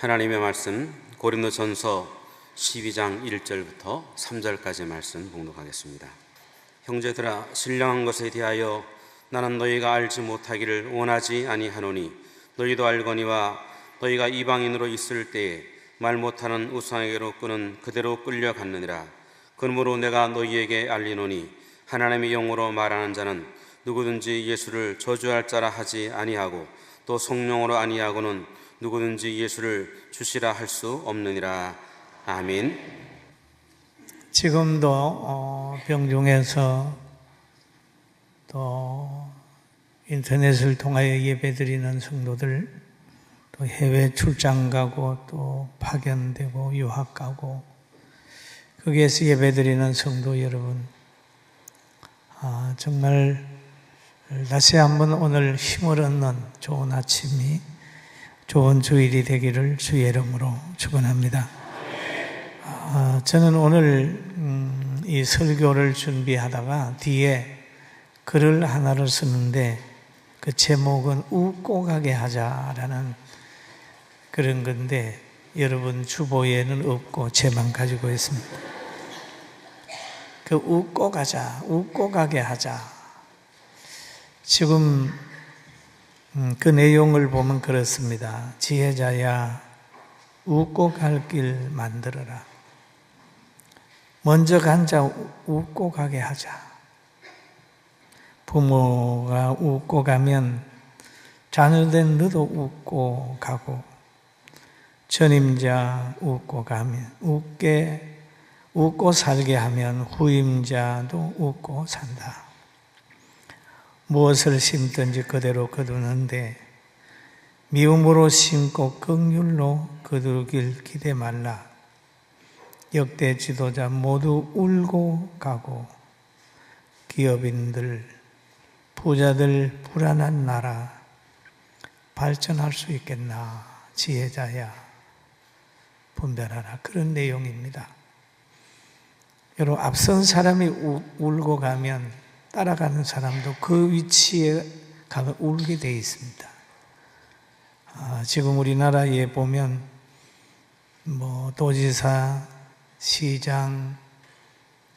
하나님의 말씀 고린도전서 12장 1절부터 3절까지 말씀 봉독하겠습니다. 형제들아, 신령한 것에 대하여 나는 너희가 알지 못하기를 원하지 아니하노니 너희도 알거니와 너희가 이방인으로 있을 때에 말 못하는 우상에게로 끄는 그대로 끌려갔느니라. 그러므로 내가 너희에게 알리노니 하나님의 영으로 말하는 자는 누구든지 예수를 저주할 자라 하지 아니하고 또 성령으로 아니하고는 누구든지 예수를 주시라 할 수 없느니라. 아멘. 지금도 병중에서 또 인터넷을 통하여 예배드리는 성도들, 또 해외 출장 가고 또 파견되고 유학 가고 거기에서 예배드리는 성도 여러분, 정말 다시 한번 오늘 힘을 얻는 좋은 아침이, 좋은 주일이 되기를 주의 이름으로 축원합니다. 저는 오늘 이 설교를 준비하다가 뒤에 글을 하나를 쓰는데 그 제목은 웃고 가게 하자라는 그런 건데, 여러분 주보에는 없고 제만 가지고 있습니다. 그 웃고 가자, 웃고 가게 하자. 지금 그 내용을 보면 그렇습니다. 지혜자야, 웃고 갈 길 만들어라. 먼저 간 자 웃고 가게 하자. 부모가 웃고 가면 자녀된 너도 웃고 가고, 전임자 웃고 가면 웃고 살게 하면 후임자도 웃고 산다. 무엇을 심든지 그대로 거두는데 미움으로 심고 긍휼로 거두길 기대 말라. 역대 지도자 모두 울고 가고 기업인들, 부자들 불안한 나라 발전할 수 있겠나. 지혜자야, 분별하라. 그런 내용입니다. 여러분, 앞선 사람이 울고 가면 따라가는 사람도 그 위치에 가면 울게 되어 있습니다. 지금 우리나라에 보면 도지사, 시장,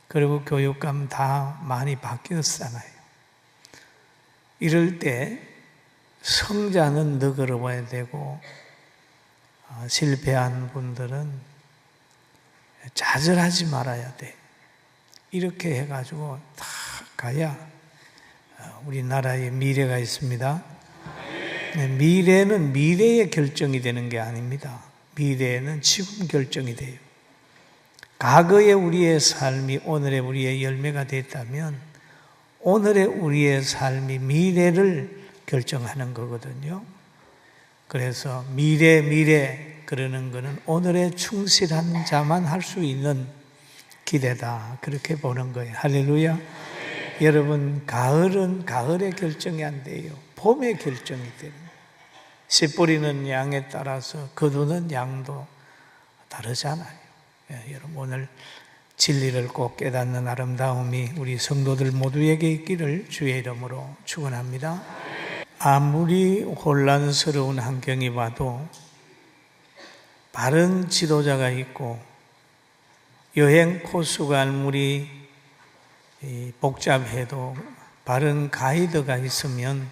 그리고 교육감 다 많이 바뀌었잖아요. 이럴 때 성자는 너그러워야 되고, 실패한 분들은 좌절하지 말아야 돼. 이렇게 해가지고 다 가야 우리나라의 미래가 있습니다. 미래는 미래의 결정이 되는 게 아닙니다. 미래는 지금 결정이 돼요. 과거의 우리의 삶이 오늘의 우리의 열매가 됐다면 오늘의 우리의 삶이 미래를 결정하는 거거든요. 그래서 미래 그러는 거는 오늘에 충실한 자만 할 수 있는 기대다, 그렇게 보는 거예요. 할렐루야. 여러분, 가을은 가을의 결정이 안 돼요. 봄의 결정이 돼요. 씨 뿌리는 양에 따라서 거두는 양도 다르잖아요. 여러분, 오늘 진리를 꼭 깨닫는 아름다움이 우리 성도들 모두에게 있기를 주의 이름으로 축원합니다. 아무리 혼란스러운 환경이 봐도 바른 지도자가 있고 여행 코스가 아무리 복잡해도 바른 가이드가 있으면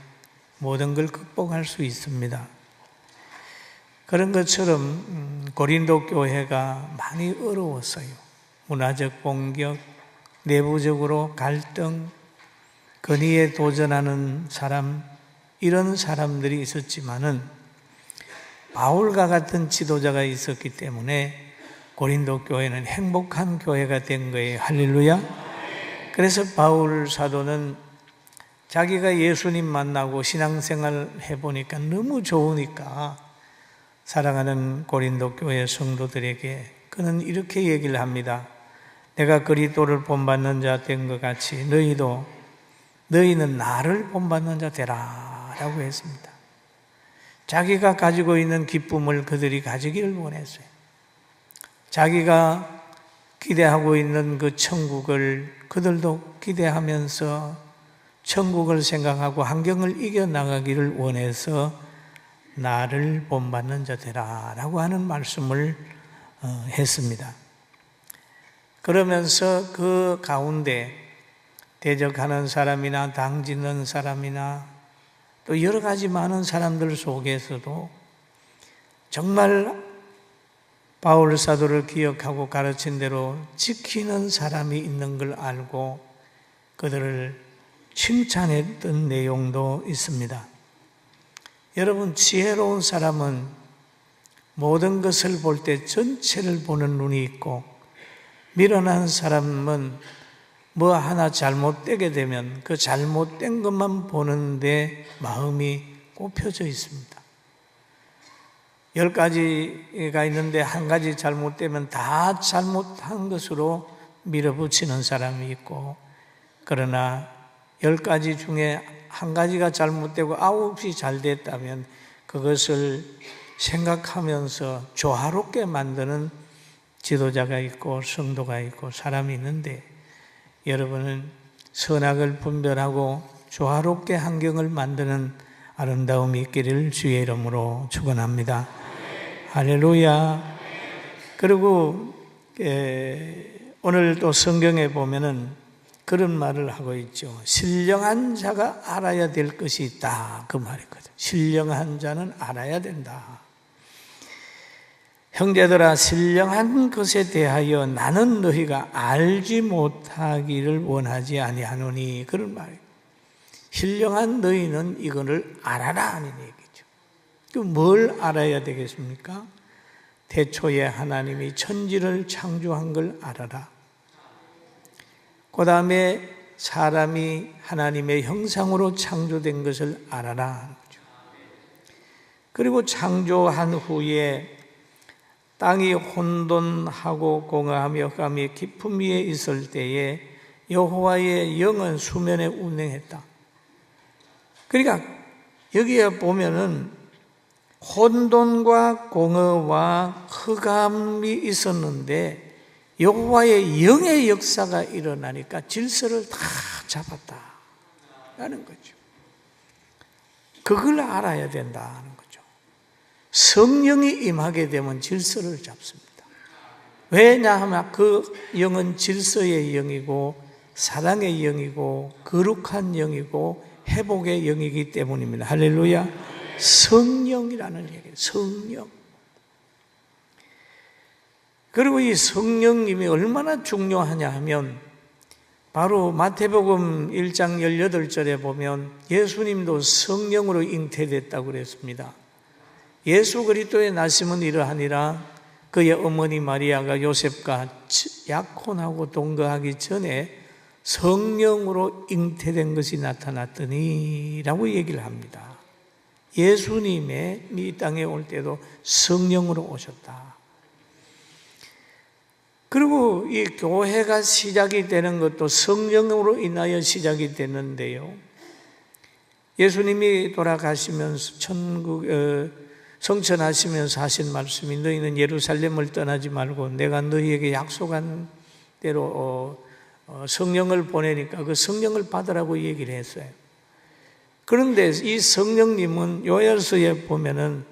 모든 걸 극복할 수 있습니다. 그런 것처럼 고린도 교회가 많이 어려웠어요. 문화적 공격, 내부적으로 갈등, 권위에 도전하는 사람, 이런 사람들이 있었지만은 바울과 같은 지도자가 있었기 때문에 고린도 교회는 행복한 교회가 된 거예요. 할렐루야. 그래서 바울 사도는 자기가 예수님 만나고 신앙생활 해보니까 너무 좋으니까 사랑하는 고린도 교회 성도들에게 그는 이렇게 얘기를 합니다. 내가 그리스도를 본받는 자 된 것 같이 너희는 나를 본받는 자 되라 라고 했습니다. 자기가 가지고 있는 기쁨을 그들이 가지기를 원했어요. 자기가 기대하고 있는 그 천국을 그들도 기대하면서 천국을 생각하고 환경을 이겨나가기를 원해서 나를 본받는 자 되라 라고 하는 말씀을 했습니다. 그러면서 그 가운데 대적하는 사람이나 당짓는 사람이나 또 여러 가지 많은 사람들 속에서도 정말 바울 사도를 기억하고 가르친 대로 지키는 사람이 있는 걸 알고 그들을 칭찬했던 내용도 있습니다. 여러분, 지혜로운 사람은 모든 것을 볼 때 전체를 보는 눈이 있고, 미련한 사람은 뭐 하나 잘못되게 되면 그 잘못된 것만 보는데 마음이 꼽혀져 있습니다. 10가지가 있는데 한 가지 잘못되면 다 잘못한 것으로 밀어붙이는 사람이 있고, 그러나 10가지 중에 한 가지가 잘못되고 9이 잘 됐다면 그것을 생각하면서 조화롭게 만드는 지도자가 있고 성도가 있고 사람이 있는데, 여러분은 선악을 분별하고 조화롭게 환경을 만드는 아름다움이 있기를 주의 이름으로 축원합니다. 할렐루야. 그리고 오늘 또 성경에 보면은 그런 말을 하고 있죠. 신령한 자가 알아야 될 것이 있다, 그 말이거든. 신령한 자는 알아야 된다. 형제들아, 신령한 것에 대하여 나는 너희가 알지 못하기를 원하지 아니하노니, 그런 말이에요. 신령한 너희는 이거를 알아라 하는 얘기죠. 그럼 뭘 알아야 되겠습니까? 태초에 하나님이 천지를 창조한 걸 알아라. 그 다음에 사람이 하나님의 형상으로 창조된 것을 알아라 하는 거죠. 그리고 창조한 후에 땅이 혼돈하고 공허하며 흑암이 깊음 위에 있을 때에 여호와의 영은 수면에 운행했다. 그러니까 여기에 보면은 혼돈과 공허와 흑암이 있었는데 여호와의 영의 역사가 일어나니까 질서를 다 잡았다라는 거죠. 그걸 알아야 된다는 거죠. 성령이 임하게 되면 질서를 잡습니다. 왜냐하면 그 영은 질서의 영이고 사랑의 영이고 거룩한 영이고 회복의 영이기 때문입니다. 할렐루야. 성령이라는 얘기예요. 성령. 그리고 이 성령님이 얼마나 중요하냐 하면 바로 마태복음 1장 18절에 보면 예수님도 성령으로 잉태됐다고 그랬습니다. 예수 그리스도의 나심은 이러하니라. 그의 어머니 마리아가 요셉과 약혼하고 동거하기 전에 성령으로 잉태된 것이 나타났더니 라고 얘기를 합니다. 예수님의 이 땅에 올 때도 성령으로 오셨다. 그리고 이 교회가 시작이 되는 것도 성령으로 인하여 시작이 됐는데요. 예수님이 돌아가시면서 성천하시면서 하신 말씀이 너희는 예루살렘을 떠나지 말고 내가 너희에게 약속한 대로 성령을 보내니까 그 성령을 받으라고 얘기를 했어요. 그런데 이 성령님은 요엘서에 보면은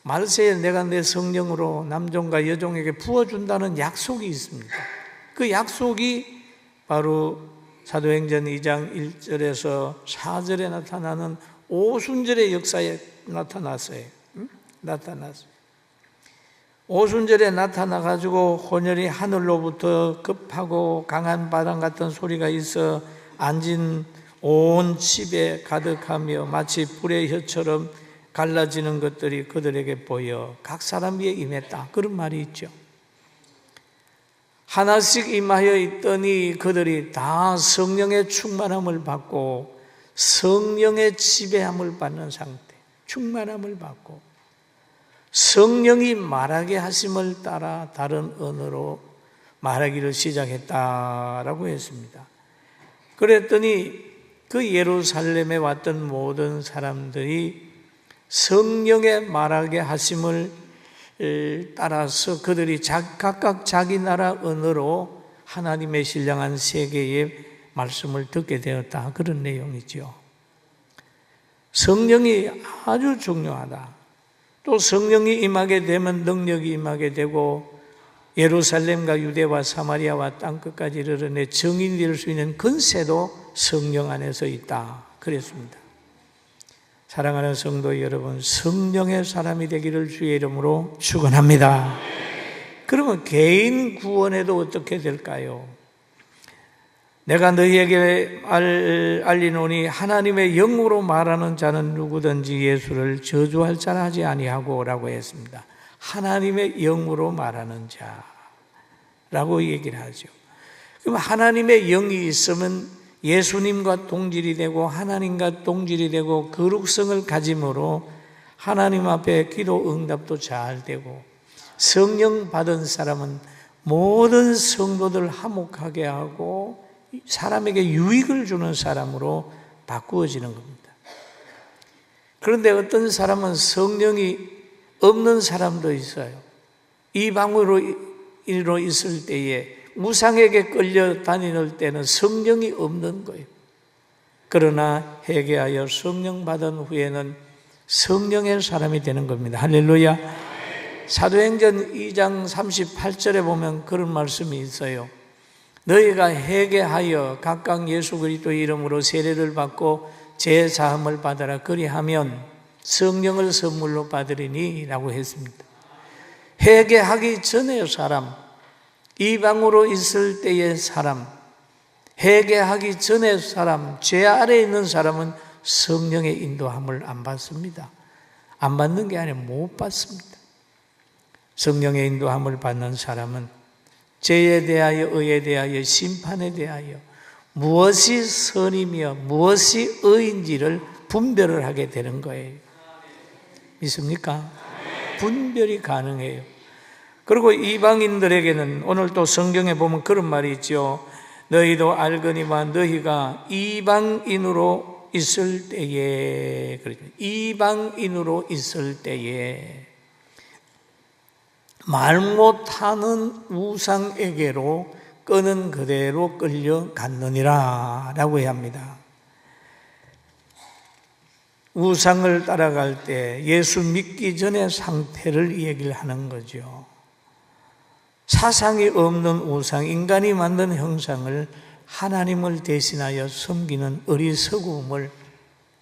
말세에 내가 내 성령으로 남종과 여종에게 부어준다는 약속이 있습니다. 그 약속이 바로 사도행전 2장 1절에서 4절에 나타나는 오순절의 역사에 나타났어요. 오순절에 나타나가지고 혼혈이 하늘로부터 급하고 강한 바람 같은 소리가 있어 앉은 온 집에 가득하며 마치 불의 혀처럼 갈라지는 것들이 그들에게 보여 각 사람 위에 임했다. 그런 말이 있죠. 하나씩 임하여 있더니 그들이 다 성령의 충만함을 받고 성령의 지배함을 받는 상태, 충만함을 받고 성령이 말하게 하심을 따라 다른 언어로 말하기를 시작했다라고 했습니다. 그랬더니 그 예루살렘에 왔던 모든 사람들이 성령의 말하게 하심을 따라서 그들이 각각 자기 나라 언어로 하나님의 신령한 세계의 말씀을 듣게 되었다. 그런 내용이죠. 성령이 아주 중요하다. 또 성령이 임하게 되면 능력이 임하게 되고 예루살렘과 유대와 사마리아와 땅끝까지 이르러내 증인이 될 수 있는 권세도 성령 안에서 있다 그랬습니다. 사랑하는 성도 여러분, 성령의 사람이 되기를 주의 이름으로 축원합니다. 그러면 개인 구원에도 어떻게 될까요? 내가 너희에게 알리노니 하나님의 영으로 말하는 자는 누구든지 예수를 저주할 자는 하지 아니하고 라고 했습니다. 하나님의 영으로 말하는 자라고 얘기를 하죠. 그럼 하나님의 영이 있으면 예수님과 동질이 되고 하나님과 동질이 되고 거룩성을 가짐으로 하나님 앞에 기도 응답도 잘 되고 성령 받은 사람은 모든 성도들 화목하게 하고 사람에게 유익을 주는 사람으로 바꾸어지는 겁니다. 그런데 어떤 사람은 성령이 없는 사람도 있어요. 이방으로 있을 때에 우상에게 끌려 다니는 때는 성령이 없는 거예요. 그러나 회개하여 성령 받은 후에는 성령의 사람이 되는 겁니다. 할렐루야. 사도행전 2장 38절에 보면 그런 말씀이 있어요. 너희가 회개하여 각각 예수 그리스도의 이름으로 세례를 받고 죄 사함을 받아라. 그리하면 성령을 선물로 받으리니 라고 했습니다. 회개하기 전의 사람, 이방으로 있을 때의 사람, 회개하기 전의 사람, 죄 아래에 있는 사람은 성령의 인도함을 안 받습니다. 안 받는 게 아니라 못 받습니다. 성령의 인도함을 받는 사람은 죄에 대하여, 의에 대하여, 심판에 대하여 무엇이 선이며 무엇이 의인지를 분별을 하게 되는 거예요. 믿습니까? 분별이 가능해요. 그리고 이방인들에게는 오늘 또 성경에 보면 그런 말이 있죠. 너희도 알거니와 너희가 이방인으로 있을 때에, 이방인으로 있을 때에 말 못하는 우상에게로 끄는 그대로 끌려갔느니라 라고 해야 합니다. 우상을 따라갈 때 예수 믿기 전의 상태를 얘기를 하는 거죠. 사상이 없는 우상, 인간이 만든 형상을 하나님을 대신하여 섬기는 어리석음을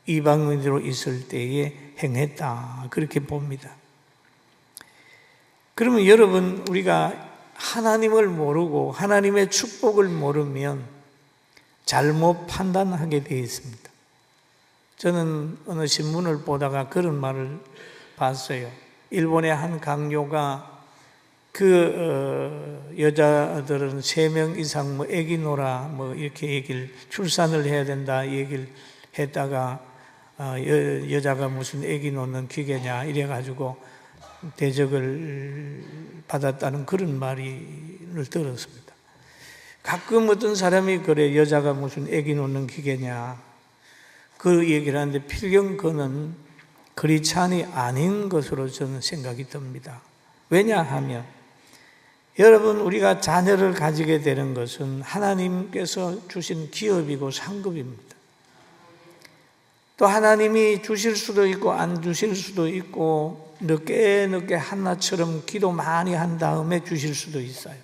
이방인으로 있을 때에 행했다 그렇게 봅니다. 그러면 여러분, 우리가 하나님을 모르고 하나님의 축복을 모르면 잘못 판단하게 되어 있습니다. 저는 어느 신문을 보다가 그런 말을 봤어요. 일본의 한 강요가 여자들은 3명 이상 아기 놓으라 이렇게 얘기를, 출산을 해야 된다 얘기를 했다가 여자가 무슨 아기 놓는 기계냐 이래가지고 대적을 받았다는 그런 말을 들었습니다. 가끔 어떤 사람이 그래, 여자가 무슨 아기 놓는 기계냐 그 얘기를 하는데 필경 그는 크리스찬이 아닌 것으로 저는 생각이 듭니다. 왜냐하면 여러분, 우리가 자녀를 가지게 되는 것은 하나님께서 주신 기업이고 상급입니다. 또 하나님이 주실 수도 있고 안 주실 수도 있고 늦게 한나처럼 기도 많이 한 다음에 주실 수도 있어요.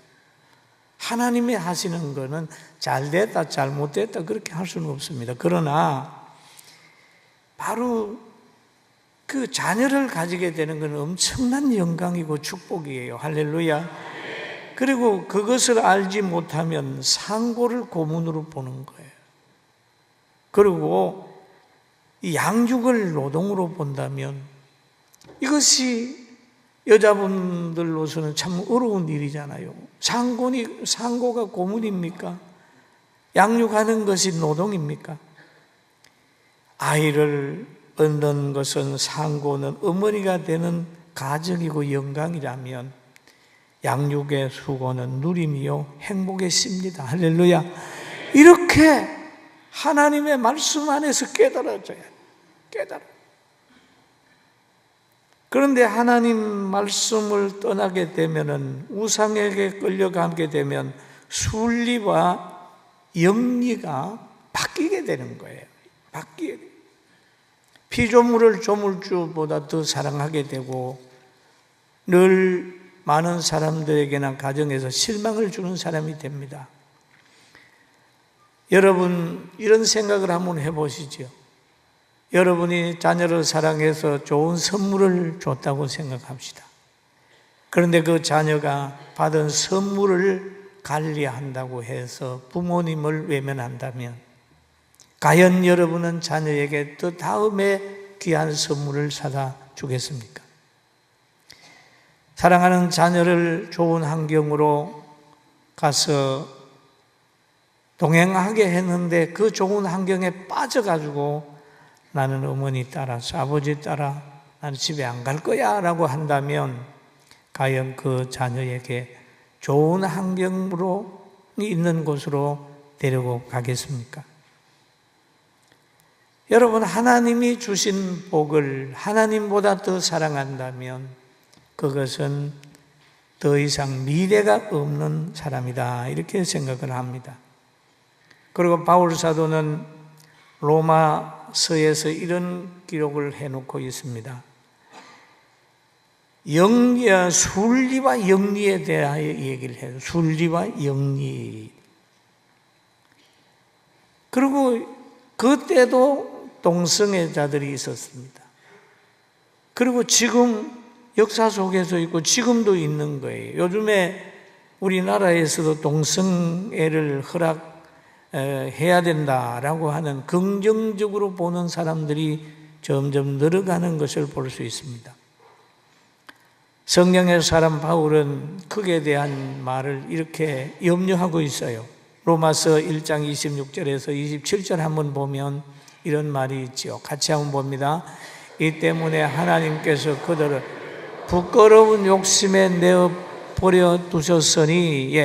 하나님이 하시는 거는 잘됐다 잘못됐다 그렇게 할 수는 없습니다. 그러나 바로 그 자녀를 가지게 되는 건 엄청난 영광이고 축복이에요. 할렐루야. 그리고 그것을 알지 못하면 상고를 고문으로 보는 거예요. 그리고 이 양육을 노동으로 본다면 이것이 여자분들로서는 참 어려운 일이잖아요. 상고가 고문입니까? 양육하는 것이 노동입니까? 아이를 얻는 것은, 상고는 어머니가 되는 가정이고 영광이라면 양육의 수고는 누림이요 행복의 씨입니다. 할렐루야. 이렇게 하나님의 말씀 안에서 깨달아져야 깨달아. 그런데 하나님 말씀을 떠나게 되면은, 우상에게 끌려가게 되면 순리와 영리가 바뀌게 되는 거예요. 바뀌게 돼요. 피조물을 조물주보다 더 사랑하게 되고 늘 많은 사람들에게나 가정에서 실망을 주는 사람이 됩니다. 여러분 이런 생각을 한번 해보시죠. 여러분이 자녀를 사랑해서 좋은 선물을 줬다고 생각합시다. 그런데 그 자녀가 받은 선물을 관리한다고 해서 부모님을 외면한다면 과연 여러분은 자녀에게 또 다음에 귀한 선물을 사다 주겠습니까? 사랑하는 자녀를 좋은 환경으로 가서 동행하게 했는데 그 좋은 환경에 빠져가지고 나는 어머니 따라서 아버지 따라 나는 집에 안 갈 거야 라고 한다면 과연 그 자녀에게 좋은 환경으로 있는 곳으로 데리고 가겠습니까? 여러분 하나님이 주신 복을 하나님보다 더 사랑한다면 그것은 더 이상 미래가 없는 사람이다 이렇게 생각을 합니다. 그리고 바울 사도는 로마서에서 이런 기록을 해놓고 있습니다. 순리와 영리에 대하여 얘기를 해요. 순리와 영리. 그리고 그때도 동성애자들이 있었습니다. 그리고 지금 역사 속에서 있고 지금도 있는 거예요. 요즘에 우리나라에서도 동성애를 허락해야 된다라고 하는 긍정적으로 보는 사람들이 점점 늘어가는 것을 볼 수 있습니다. 성령의 사람 바울은 그에 대한 말을 이렇게 염려하고 있어요. 로마서 1장 26절에서 27절 한번 보면 이런 말이 있지요. 같이 한번 봅니다. 이 때문에 하나님께서 그들을 부끄러운 욕심에 내어버려 두셨으니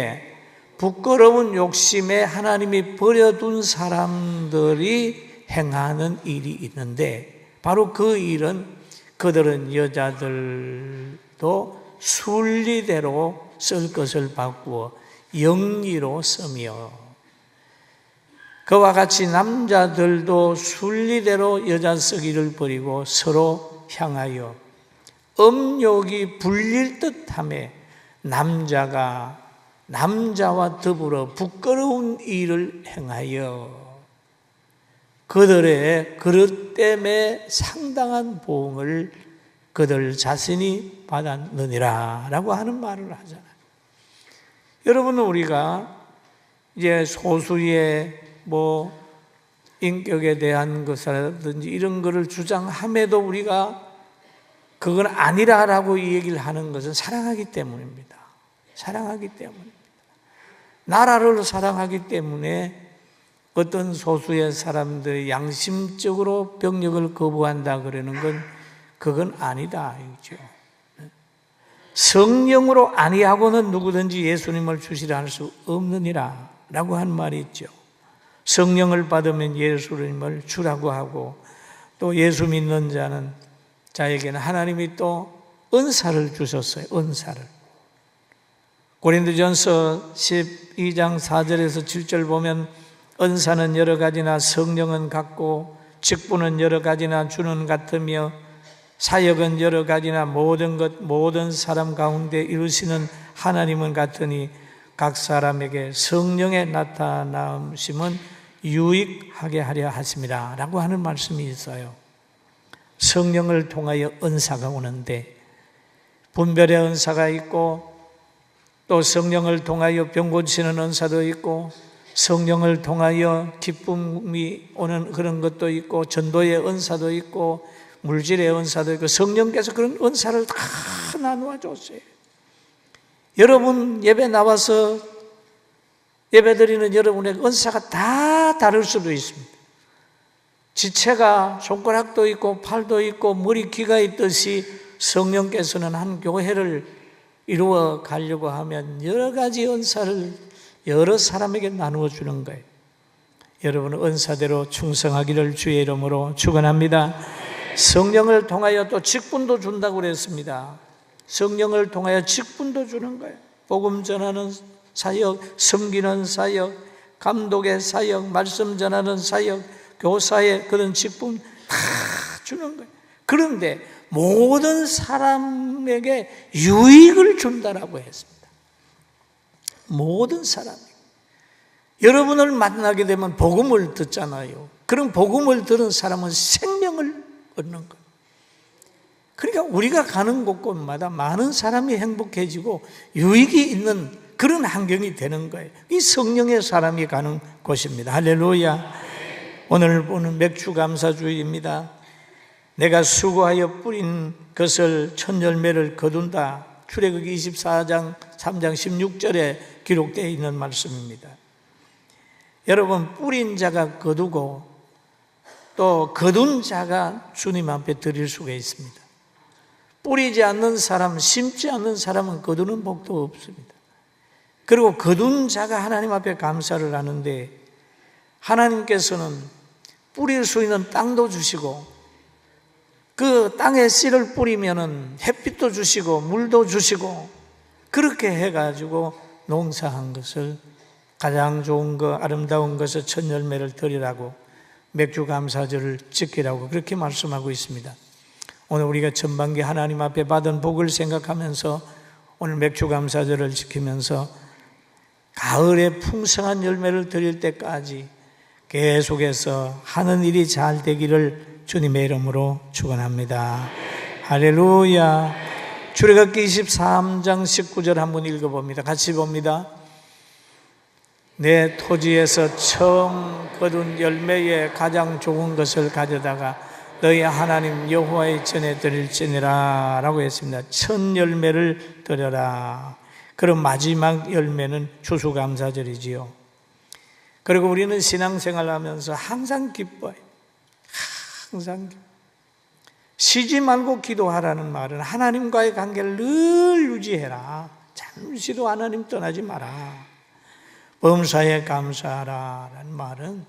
부끄러운 욕심에 하나님이 버려둔 사람들이 행하는 일이 있는데 바로 그 일은 그들은 여자들도 순리대로 쓸 것을 바꾸어 영리로 쓰며 그와 같이 남자들도 순리대로 여자 쓰기를 버리고 서로 향하여 음욕이 불릴 듯하며 남자가 남자와 더불어 부끄러운 일을 행하여 그들의 그릇 때문에 상당한 보응을 그들 자신이 받았느니라 라고 하는 말을 하잖아요. 여러분 우리가 이제 소수의 인격에 대한 것이라든지 이런 것을 주장함에도 우리가 그건 아니라라고 이 얘기를 하는 것은 사랑하기 때문입니다. 사랑하기 때문입니다. 나라를 사랑하기 때문에 어떤 소수의 사람들이 양심적으로 병력을 거부한다 그러는 건 그건 아니다 이거죠. 성령으로 아니하고는 누구든지 예수님을 주시라 할 수 없느니라 라고 한 말이 있죠. 성령을 받으면 예수님을 주라고 하고 또 예수 믿는 자에게는 하나님이 또 은사를 주셨어요. 은사를. 고린도전서 12장 4절에서 7절 보면 은사는 여러 가지나 성령은 같고 직분은 여러 가지나 주는 같으며 사역은 여러 가지나 모든 사람 가운데 이루시는 하나님은 같으니 각 사람에게 성령의 나타나심은 유익하게 하려 하심이라 라고 하는 말씀이 있어요. 성령을 통하여 은사가 오는데 분별의 은사가 있고 또 성령을 통하여 병 고치는 은사도 있고 성령을 통하여 기쁨이 오는 그런 것도 있고 전도의 은사도 있고 물질의 은사도 있고 성령께서 그런 은사를 다 나누어 줬어요. 여러분 예배 나와서 예배드리는 여러분의 은사가 다 다를 수도 있습니다. 지체가 손가락도 있고 팔도 있고 머리 귀가 있듯이 성령께서는 한 교회를 이루어 가려고 하면 여러 가지 은사를 여러 사람에게 나누어 주는 거예요. 여러분은 은사대로 충성하기를 주의 이름으로 축원합니다. 성령을 통하여 또 직분도 준다고 그랬습니다. 성령을 통하여 직분도 주는 거예요. 복음 전하는 사역, 섬기는 사역, 감독의 사역, 말씀 전하는 사역, 교사의 그런 직분 다 주는 거예요. 그런데 모든 사람에게 유익을 준다라고 했습니다. 모든 사람. 여러분을 만나게 되면 복음을 듣잖아요. 그럼 복음을 들은 사람은 생명을 얻는 거예요. 그러니까 우리가 가는 곳곳마다 많은 사람이 행복해지고 유익이 있는 그런 환경이 되는 거예요. 이 성령의 사람이 가는 곳입니다. 할렐루야. 오늘 보는 맥주감사주의입니다. 내가 수고하여 뿌린 것을 첫 열매를 거둔다. 출애굽기 24장 3장 16절에 기록되어 있는 말씀입니다. 여러분, 뿌린 자가 거두고 또 거둔 자가 주님 앞에 드릴 수가 있습니다. 뿌리지 않는 사람, 심지 않는 사람은 거두는 복도 없습니다. 그리고 거둔 자가 하나님 앞에 감사를 하는데 하나님께서는 뿌릴 수 있는 땅도 주시고 그 땅에 씨를 뿌리면은 햇빛도 주시고 물도 주시고 그렇게 해가지고 농사한 것을 가장 좋은 거 아름다운 것을 첫 열매를 드리라고 맥주감사절을 지키라고 그렇게 말씀하고 있습니다. 오늘 우리가 전반기 하나님 앞에 받은 복을 생각하면서 오늘 맥주감사절을 지키면서 가을에 풍성한 열매를 드릴 때까지 계속해서 하는 일이 잘 되기를 주님의 이름으로 축원합니다. 할렐루야. 출애굽기 23장 19절 한번 읽어봅니다. 같이 봅니다. 내 토지에서 처음 거둔 열매의 가장 좋은 것을 가져다가 너희 하나님 여호와의 전에 드릴지니라 라고 했습니다. 첫 열매를 드려라. 그럼 마지막 열매는 추수감사절이지요. 그리고 우리는 신앙생활을 하면서 항상 기뻐요. 항상 쉬지 말고 기도하라는 말은 하나님과의 관계를 늘 유지해라. 잠시도 하나님 떠나지 마라. 범사에 감사하라 라는 말은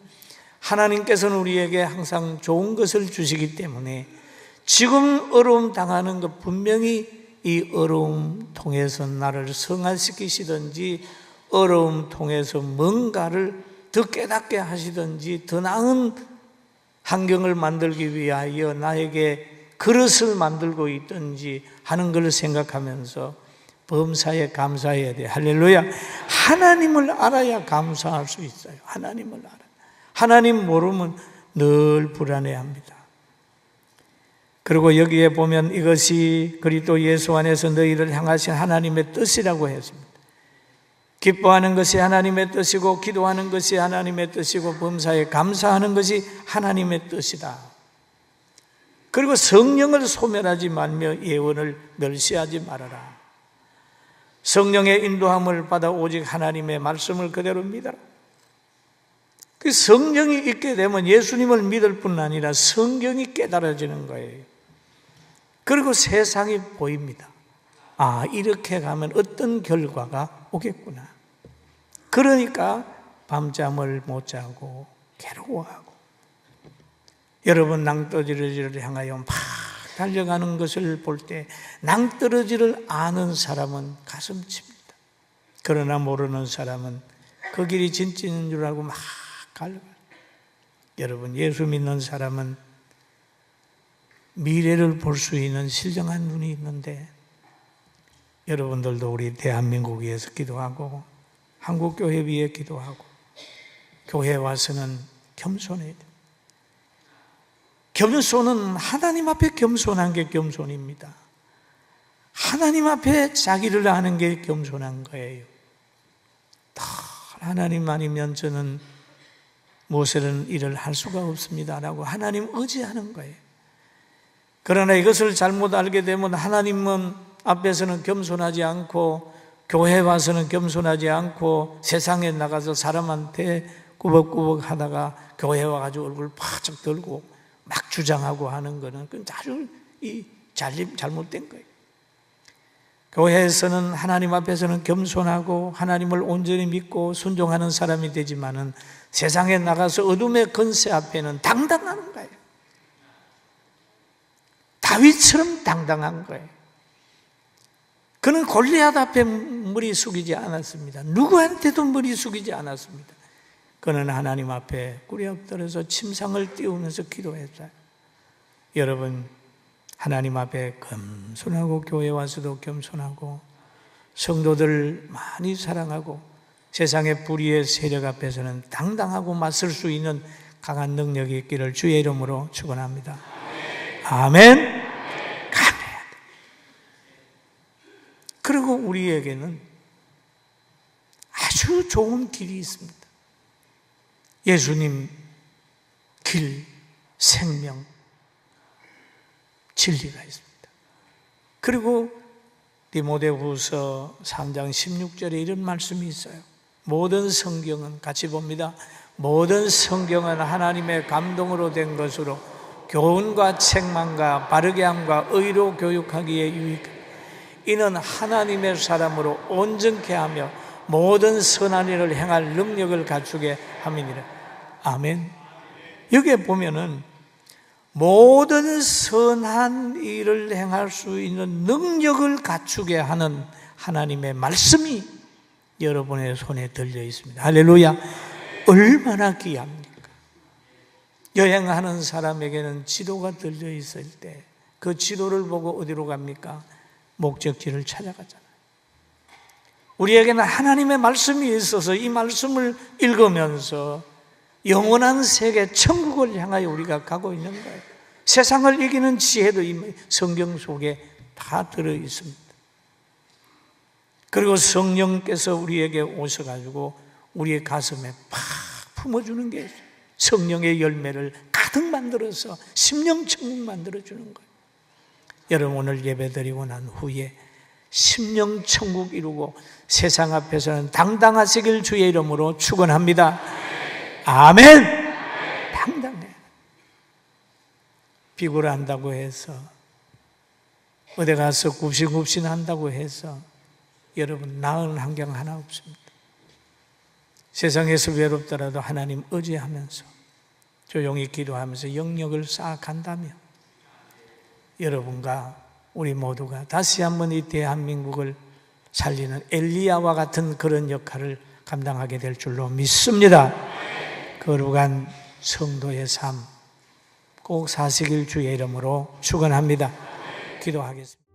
하나님께서는 우리에게 항상 좋은 것을 주시기 때문에 지금 어려움 당하는 것 분명히 이 어려움 통해서 나를 성화시키시든지 어려움 통해서 뭔가를 더 깨닫게 하시든지 더 나은 환경을 만들기 위하여 나에게 그릇을 만들고 있든지 하는 것을 생각하면서 범사에 감사해야 돼요. 할렐루야. 하나님을 알아야 감사할 수 있어요. 하나님을 알아요. 하나님 모르면 늘 불안해합니다. 그리고 여기에 보면 이것이 그리스도 예수 안에서 너희를 향하신 하나님의 뜻이라고 했습니다. 기뻐하는 것이 하나님의 뜻이고 기도하는 것이 하나님의 뜻이고 범사에 감사하는 것이 하나님의 뜻이다. 그리고 성령을 소멸하지 말며 예언을 멸시하지 말아라. 성령의 인도함을 받아 오직 하나님의 말씀을 그대로 믿어라. 그 성령이 있게 되면 예수님을 믿을 뿐 아니라 성경이 깨달아지는 거예요. 그리고 세상이 보입니다. 아, 이렇게 가면 어떤 결과가 오겠구나. 그러니까 밤잠을 못 자고 괴로워하고 여러분 낭떠러지를 향하여 막 달려가는 것을 볼 때 낭떠러지를 아는 사람은 가슴 칩니다. 그러나 모르는 사람은 그 길이 진짜인 줄 알고 막 갈려가요. 여러분 예수 믿는 사람은 미래를 볼 수 있는 신령한 눈이 있는데 여러분들도 우리 대한민국 위해서 기도하고 한국교회 위해 기도하고 교회에 와서는 겸손해야 돼요. 겸손은 하나님 앞에 겸손한 게 겸손입니다. 하나님 앞에 자기를 아는 게 겸손한 거예요. 하나님 아니면 저는 무엇이든 일을 할 수가 없습니다 라고 하나님 의지하는 거예요. 그러나 이것을 잘못 알게 되면 하나님은 앞에서는 겸손하지 않고 교회 와서는 겸손하지 않고 세상에 나가서 사람한테 꾸벅꾸벅 하다가 교회 와가지고 얼굴 바짝 들고 막 주장하고 하는 거는 아주 잘못된 거예요. 교회에서는 하나님 앞에서는 겸손하고 하나님을 온전히 믿고 순종하는 사람이 되지만은 세상에 나가서 어둠의 권세 앞에는 당당한 거예요. 다윗처럼 당당한 거예요. 그는 골리앗 앞에 머리 숙이지 않았습니다. 누구한테도 머리 숙이지 않았습니다. 그는 하나님 앞에 꿇이 엎드려서 침상을 띄우면서 기도했어요. 여러분 하나님 앞에 겸손하고 교회 와서도 겸손하고 성도들 많이 사랑하고 세상의 불의의 세력 앞에서는 당당하고 맞설 수 있는 강한 능력이 있기를 주의 이름으로 축원합니다. 아멘. 아멘. 그리고 우리에게는 아주 좋은 길이 있습니다. 예수님 길, 생명, 진리가 있습니다. 그리고 디모데후서 3장 16절에 이런 말씀이 있어요. 모든 성경은, 같이 봅니다. 모든 성경은 하나님의 감동으로 된 것으로 교훈과 책망과 바르게 함과 의로 교육하기에 유익하다. 이는 하나님의 사람으로 온전케 하며 모든 선한 일을 행할 능력을 갖추게 함이니라. 아멘. 여기에 보면은 모든 선한 일을 행할 수 있는 능력을 갖추게 하는 하나님의 말씀이 여러분의 손에 들려 있습니다. 할렐루야. 얼마나 귀합니까? 여행하는 사람에게는 지도가 들려 있을 때 그 지도를 보고 어디로 갑니까? 목적지를 찾아가잖아요. 우리에게는 하나님의 말씀이 있어서 이 말씀을 읽으면서 영원한 세계 천국을 향하여 우리가 가고 있는 거예요. 세상을 이기는 지혜도 이 성경 속에 다 들어 있습니다. 그리고 성령께서 우리에게 오셔가지고 우리의 가슴에 팍 품어주는 게 있어요. 성령의 열매를 가득 만들어서 심령천국 만들어주는 거예요. 여러분 오늘 예배드리고 난 후에 심령천국 이루고 세상 앞에서는 당당하시길 주의 이름으로 축원합니다. 아멘. 당당해. 비굴한다고 해서 어디 가서 굽신굽신 한다고 해서 여러분 나은 환경 하나 없습니다. 세상에서 외롭더라도 하나님 의지하면서 조용히 기도하면서 영역을 쌓아간다면 여러분과 우리 모두가 다시 한번 이 대한민국을 살리는 엘리야와 같은 그런 역할을 감당하게 될 줄로 믿습니다. 거룩한 성도의 삶 꼭 사시길 주의 이름으로 축원합니다. 기도하겠습니다.